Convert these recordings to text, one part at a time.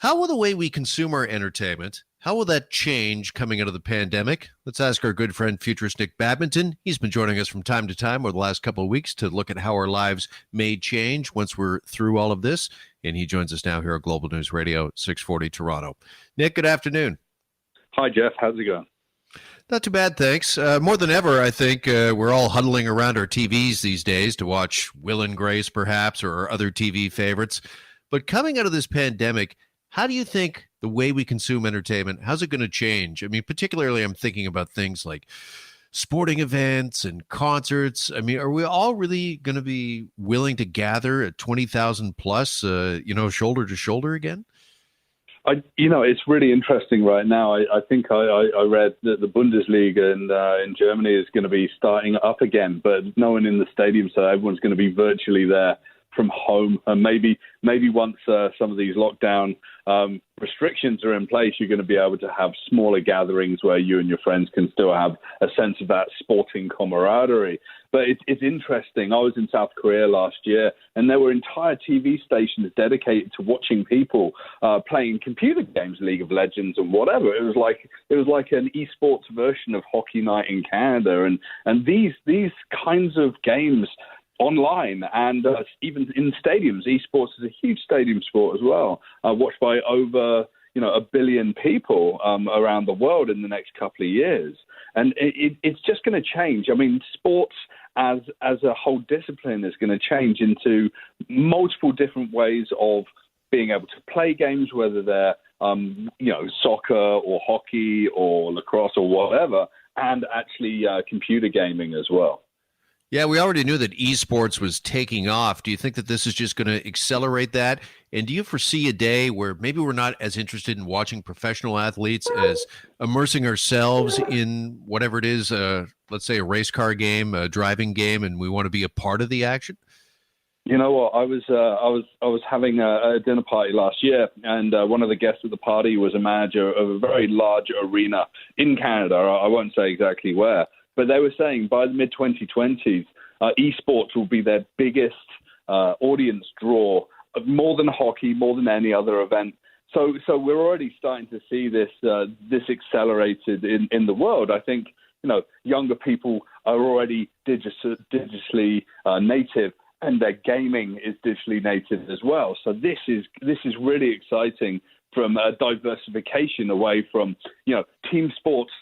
How will the way we consume our entertainment, how will that change coming out of the pandemic? Let's ask our good friend Futurist Nick Badminton. He's been joining us from time to time over the last couple of weeks to look at how our lives may change once we're through all of this. And he joins us now here at Global News Radio, 640 Toronto. Nick, good afternoon. Hi, Jeff. How's it going? Not too bad, thanks. More than ever, I think we're all huddling around our TVs these days to watch Will and Grace, perhaps, or other TV favorites. But coming out of this pandemic, how do you think the way we consume entertainment, how's it going to change? I mean, particularly I'm thinking about things like sporting events and concerts. I mean, are we all really going to be willing to gather at 20,000 plus, shoulder to shoulder again? It's really interesting right now. I think I read that the Bundesliga in Germany is going to be starting up again, but no one in the stadium, so everyone's going to be virtually there from home. And maybe once some of these lockdown restrictions are in place, you're going to be able to have smaller gatherings where you and your friends can still have a sense of that sporting camaraderie. But it's interesting. I was in South Korea last year, and there were entire TV stations dedicated to watching people playing computer games, League of Legends and whatever. It was like an eSports version of Hockey Night in Canada, and these kinds of games online and even in stadiums. Esports is a huge stadium sport as well, watched by over 1 billion people around the world in the next couple of years. And it's just going to change. I mean, sports as a whole discipline is going to change into multiple different ways of being able to play games, whether they're soccer or hockey or lacrosse or whatever, and actually computer gaming as well. Yeah, we already knew that eSports was taking off. Do you think that this is just going to accelerate that? And do you foresee a day where maybe we're not as interested in watching professional athletes as immersing ourselves in whatever it is, let's say a race car game, a driving game, and we want to be a part of the action? You know what? I was having a dinner party last year, and one of the guests at the party was a manager of a very large arena in Canada. I won't say exactly where. But they were saying by the mid-2020s, esports will be their biggest audience draw, more than hockey, more than any other event. So we're already starting to see this accelerated in the world. I think younger people are already digitally native, and their gaming is digitally native as well. So this is really exciting from a diversification away from team sports.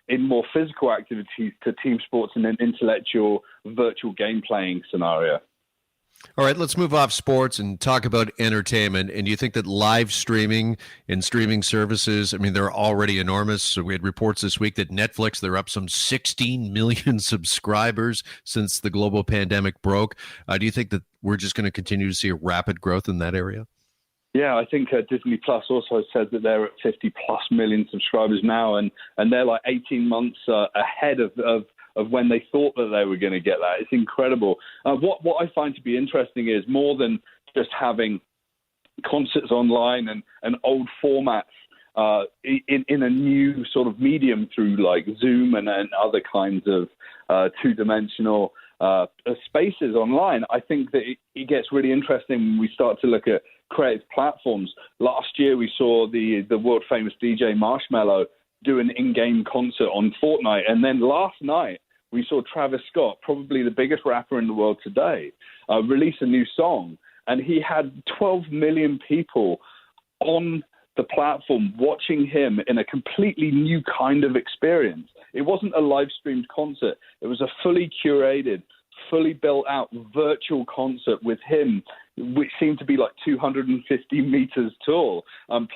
In more physical activities to team sports and an intellectual virtual game playing scenario. All right, let's move off sports and talk about entertainment. And do you think that live streaming and streaming services, I mean, they're already enormous. So we had reports this week that Netflix, they're up some 16 million subscribers since the global pandemic broke. Do you think that we're just going to continue to see a rapid growth in that area? Yeah, I think Disney Plus also said that they're at 50 plus million subscribers now, and they're like 18 months ahead of when they thought that they were going to get that. It's incredible. What I find to be interesting is more than just having concerts online and old formats in a new sort of medium through like Zoom and other kinds of two-dimensional spaces online. I think that it gets really interesting when we start to look at creative platforms. Last year, we saw the world famous DJ Marshmello do an in-game concert on Fortnite. And then last night, we saw Travis Scott, probably the biggest rapper in the world today, release a new song. And he had 12 million people on the platform watching him in a completely new kind of experience. It wasn't a live streamed concert. It was a fully curated, fully built out virtual concert with him, which seemed to be like 250 meters tall,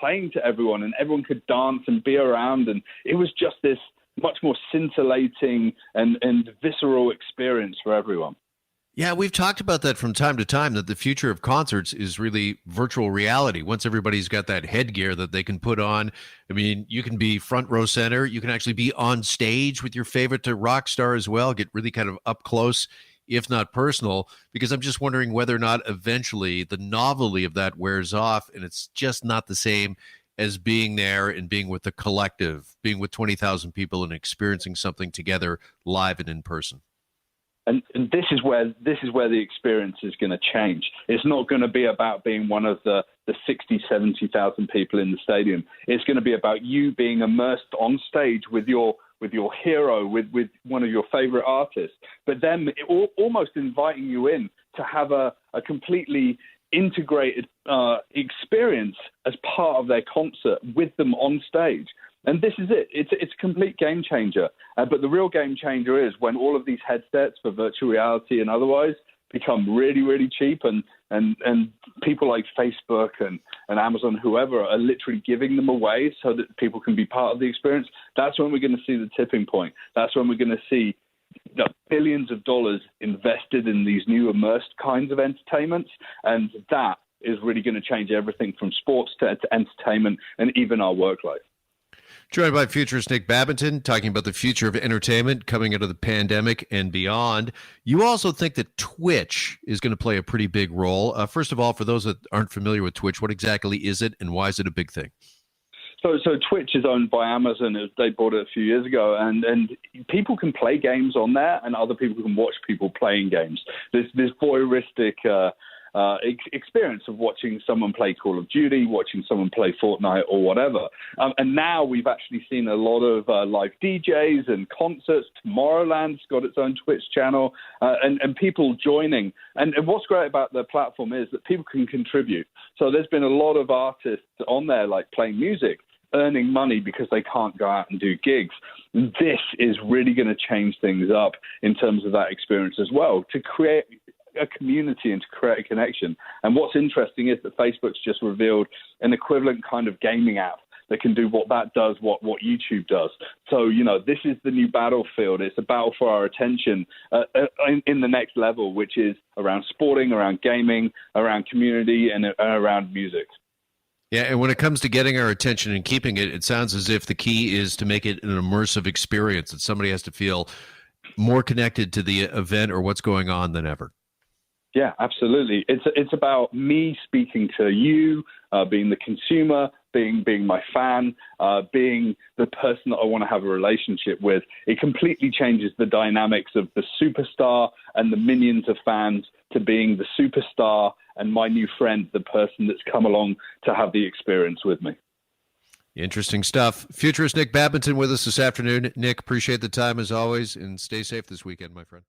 playing to everyone, and everyone could dance and be around. And it was just this much more scintillating and visceral experience for everyone. Yeah, we've talked about that from time to time, that the future of concerts is really virtual reality. Once everybody's got that headgear that they can put on, I mean, you can be front row center. You can actually be on stage with your favorite rock star as well, get really kind of up close, if not personal, because I'm just wondering whether or not eventually the novelty of that wears off and it's just not the same as being there and being with the collective, being with 20,000 people and experiencing something together live and in person. And this is where the experience is going to change. It's not going to be about being one of the 60, 70,000 people in the stadium. It's going to be about you being immersed on stage with your hero, with one of your favorite artists, but then almost inviting you in to have a completely integrated experience as part of their concert with them on stage. And this is it. It's a complete game changer. But the real game changer is when all of these headsets for virtual reality and otherwise become really, really cheap, and people like Facebook and Amazon, whoever, are literally giving them away so that people can be part of the experience. That's when we're going to see the tipping point. That's when we're going to see billions of dollars invested in these new immersed kinds of entertainments. And that is really going to change everything from sports to entertainment and even our work life. Joined by Futurist Nick Badminton, talking about the future of entertainment coming out of the pandemic and beyond. You also think that Twitch is going to play a pretty big role. First of all, for those that aren't familiar with Twitch, what exactly is it and why is it a big thing? So Twitch is owned by Amazon. They bought it a few years ago, and people can play games on there, and other people can watch people playing games. This voyeuristic experience of watching someone play Call of Duty, watching someone play Fortnite or whatever. And now we've actually seen a lot of live DJs and concerts. Tomorrowland's got its own Twitch channel, and people joining. And what's great about the platform is that people can contribute. So there's been a lot of artists on there, like playing music, earning money because they can't go out and do gigs. This is really going to change things up in terms of that experience as well, to create a community and to create a connection. And what's interesting is that Facebook's just revealed an equivalent kind of gaming app that can do what that does, what YouTube does. So, this is the new battlefield. It's a battle for our attention in the next level, which is around sporting, around gaming, around community, and around music. Yeah, and when it comes to getting our attention and keeping it, it sounds as if the key is to make it an immersive experience, that somebody has to feel more connected to the event or what's going on than ever. Yeah, absolutely. It's about me speaking to you, being the consumer, being my fan, being the person that I want to have a relationship with. It completely changes the dynamics of the superstar and the millions of fans to being the superstar and my new friend, the person that's come along to have the experience with me. Interesting stuff. Futurist Nick Badminton with us this afternoon. Nick, appreciate the time as always, and stay safe this weekend, my friend.